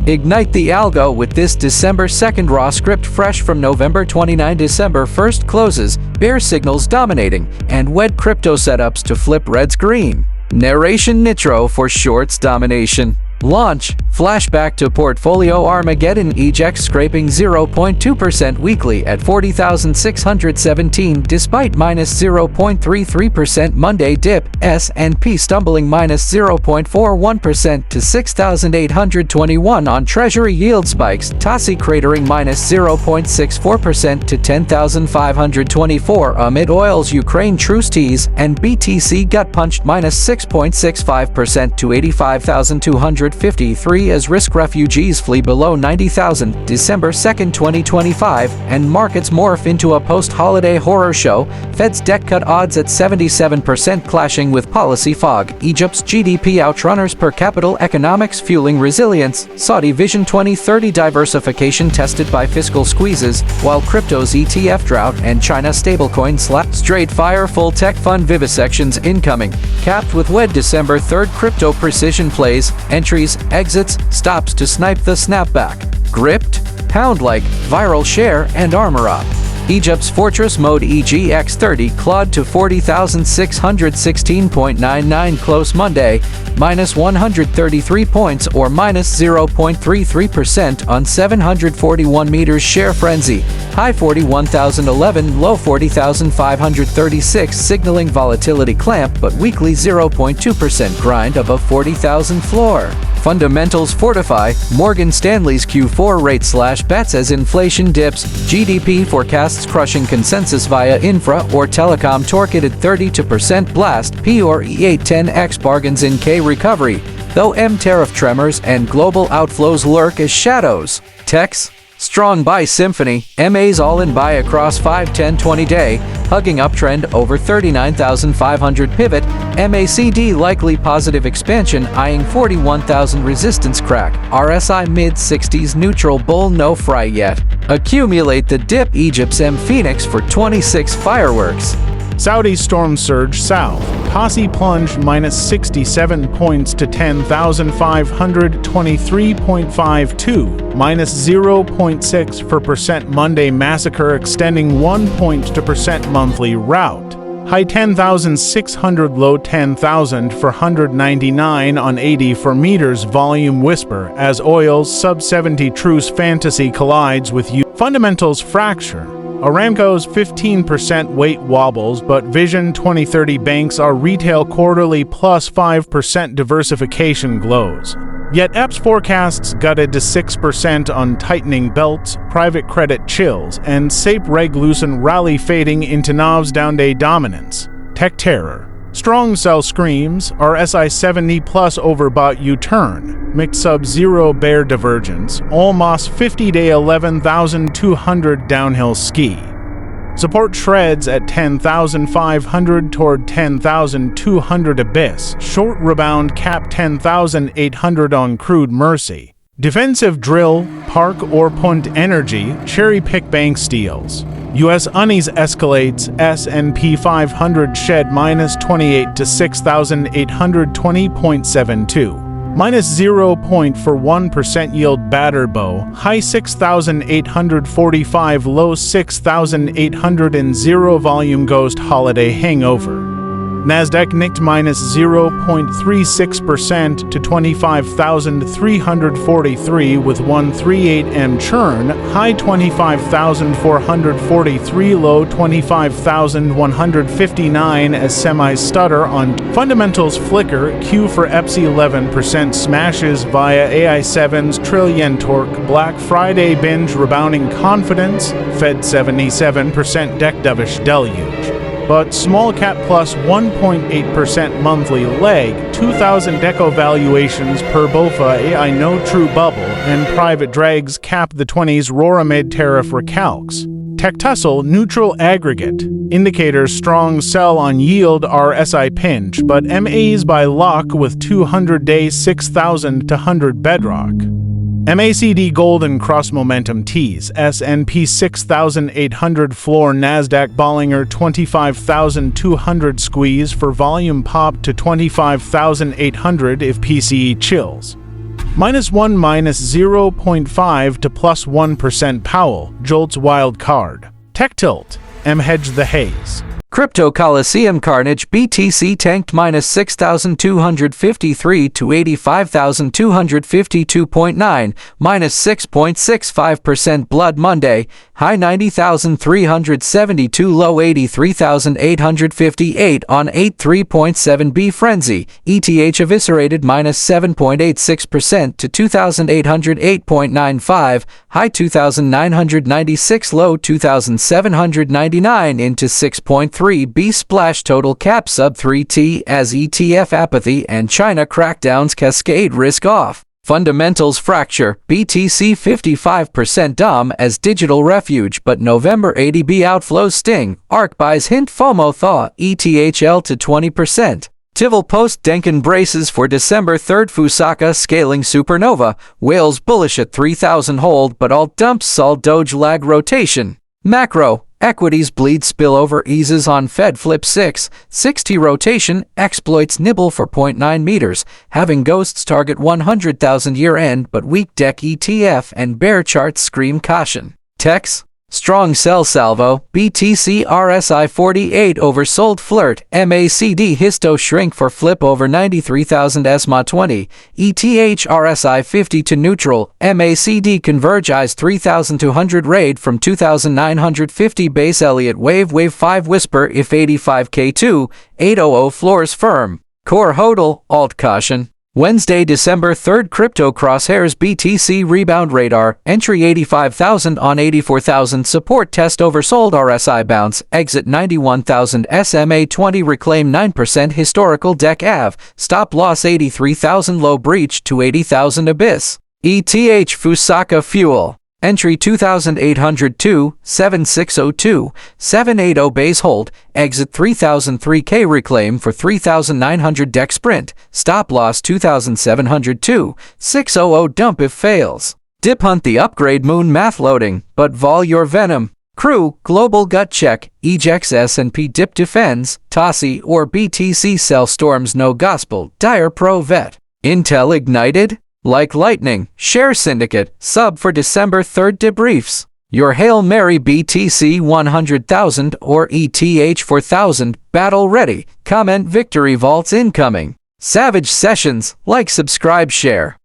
Ignite the algo with this December 2nd raw script fresh from November 29. December 1st closes, bear signals dominating, and Wed Crypto setups to flip reds green. Narration Nitro for shorts domination. Launch, flashback to portfolio Armageddon EGX scraping 0.2% weekly at 40,617 despite minus 0.33% Monday dip, S&P stumbling minus 0.41% to 6,821 on Treasury yield spikes, TASI cratering minus 0.64% to 10,524 amid oil's Ukraine truce tease, and BTC gut punched minus 6.65% to 85,253 as risk refugees flee below 90,000. December 2nd, 2025, and markets morph into a post-holiday horror show. Fed's debt cut odds at 77% clashing with policy fog. Egypt's GDP outrunners per capita economics fueling resilience. Saudi Vision 2030 diversification tested by fiscal squeezes, while crypto's ETF drought and China stablecoin slap. Straight fire full tech fund vivisections incoming. Capped with Wed December 3rd crypto precision plays, entries, exits, stops to snipe the snapback. Gripped? Pound-like, viral share, and armor up. Egypt's Fortress Mode EGX 30 clawed to 40,616.99 close Monday, minus 133 points or minus 0.33% on 741 meters share frenzy. High 41,011, low 40,536 signaling volatility clamp but weekly 0.2% grind above 40,000 floor. Fundamentals fortify. Morgan Stanley's Q4 rate/bets as inflation dips. GDP forecasts crushing consensus via infra or telecom torqued 32% blast. P or E810X bargains in K recovery, though M tariff tremors and global outflows lurk as shadows. Techs? Strong buy symphony, MA's all-in buy across 5, 10, 20-day, hugging uptrend over 39,500 pivot, MACD likely positive expansion eyeing 41,000 resistance crack, RSI mid-60s neutral bull no fry yet. Accumulate the dip Egypt's M Phoenix for 26 fireworks. Saudi storm surge south. TASI plunged minus 67 points to 10,523.52, minus 0.6% Monday massacre extending 1 point to percent monthly rout. High 10,600, low 10,499 on 80 for meters volume whisper as oil's sub-70 truce fantasy collides with fundamentals fracture. Aramco's 15% weight wobbles, but Vision 2030 banks are retail quarterly plus 5% diversification glows. Yet EPS forecasts gutted to 6% on tightening belts, private credit chills, and SAPE reg loosen rally fading into NAV's down-day dominance. Tech terror. Strong sell screams, RSI 70 plus overbought U-turn, mixed sub-zero bear divergence, almost 50-day 11,200 downhill ski. Support shreds at 10,500 toward 10,200 abyss, short rebound cap 10,800 on crude mercy. Defensive drill, park or punt energy, cherry-pick bank steals. U.S. unis escalates, S&P 500 shed minus 28 to 6,820.72. Minus 0.41% yield batter bow, high 6,845, low 6,800 volume ghost holiday hangover. Nasdaq nicked minus 0.36% to 25,343 with 138M churn, high 25,443, low 25,159 as semis stutter on fundamentals flicker. Q for EPS 11% smashes via AI7's trillion torque. Black Friday binge rebounding confidence. Fed 77% deck dovish deluge. But small cap plus 1.8% monthly leg, 2,000 deco valuations per BOFA AI no true bubble, and private drags cap the 20s roar amid tariff recalcs. Tech tussle neutral aggregate, indicators strong sell on yield RSI pinch, but MAs by lock with 200-day 6,000 to 100 bedrock. MACD golden cross momentum tease, S&P 6,800 floor, Nasdaq Bollinger 25,200 squeeze for volume pop to 25,800 if PCE chills. -1 -0.5 to +1% Powell, Jolt's wild card. Tech Tilt, M-Hedge the Haze. Crypto Coliseum Carnage BTC tanked -6,253 to 85,252.9, -6.65% Blood Monday, high 90,372, low 83,858 on 83.7B Frenzy. ETH eviscerated -7.86% to 2,808.95, high 2,996, low 2,799 into 6.3B splash total cap sub 3T as ETF apathy and China crackdowns cascade risk off. Fundamentals fracture, BTC 55% DOM as digital refuge, but November ADB outflows sting, ARK buys hint FOMO thaw, ETHL to 20%. Tivol post Denkin braces for December 3rd Fusaka scaling supernova, whales bullish at 3,000 hold but alt dumps Sol Doge lag rotation. Macro, equities bleed spillover eases on Fed flip 660 rotation, exploits nibble for 0.9 meters, having ghosts target 100,000 year end but weak deck ETF and bear charts scream caution. Techs, strong sell salvo, BTC RSI 48 oversold flirt, MACD histo shrink for flip over 93,000 ESMA 20, ETH RSI 50 to neutral, MACD converge eyes 3,200 raid from 2,950 base Elliott wave 5 whisper if 85K2, 800 floors firm, core hodl, alt caution. Wednesday, December 3rd Crypto Crosshairs BTC Rebound Radar, entry 85,000 on 84,000 support test oversold RSI bounce, exit 91,000 SMA 20 reclaim 9% historical deck AV, stop loss 83,000 low breach to 80,000 abyss. ETH Fusaka Fuel. Entry 2,802, 7602, 780 base hold, exit 3003K reclaim for 3,900 deck sprint, stop loss 2,702, 600 dump if fails. Dip hunt the upgrade moon math loading, but vol your venom. Crew, global gut check, EGX S&P dip defends, TASI or BTC sell storms no gospel, dire pro vet. Intel ignited? Like lightning, share syndicate, sub for December 3rd debriefs. Your Hail Mary BTC 100,000 or ETH 4,000, battle ready, comment victory vaults incoming. Savage Sessions, like subscribe share.